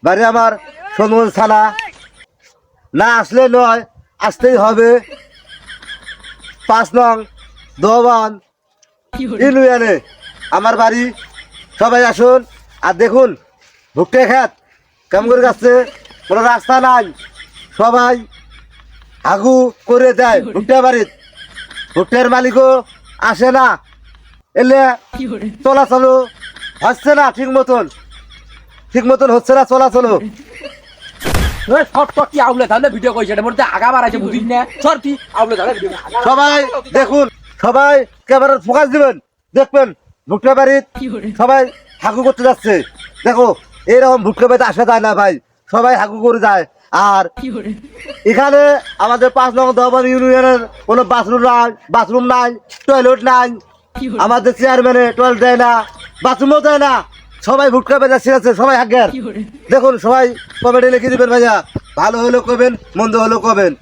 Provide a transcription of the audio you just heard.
বাড়ি আমার সোনগঞ্জ থানা। না আসলে নয়, আসতেই হবে। 5 নং দোবান ইউনিয়নে আমার বাড়ি। সবাই আসুন আর দেখুন ভুট্টে খেত কেমন করে যাচ্ছে, কোনো রাস্তা নাই, সবাই হাগু করে দেয় ভুট্টা বাড়ির। ভুট্টের মালিকও আসে না, এলে চলাচল হচ্ছে না ঠিক মতন হচ্ছে না চলাচল। কি আউলে তাহলে ভিডিও কইছে এটার মধ্যে আগা বাড়াইছে বুঝিস না সর কি আউলে তাহলে ভিডিও সবাই দেখুন, সবাই ক্যামেরার ফোকাস দিবেন, দেখবেন ভুট্টা বাড়ির সবাই হাগু করতে যাচ্ছে। দেখো এরকম ভুট্টা বাড়িতে আসা যায় না ভাই, সবাই হাগু করে যায়। আর এখানে আমাদের 5 নং দোবান ইউনিয়নের কোনো বাথরুম নাই, টয়লেট নাই। আমাদের চেয়ারম্যানে টয়লেট দেয় না, বাথরুমও দেয় না। সবাই ভুট্টা বেজা আছে, সবাই হাগের। দেখুন সবাই কমেন্টে লিখে দিবেন ভাইয়া, ভালো হলো কবেন, মন্দ হলো কবেন।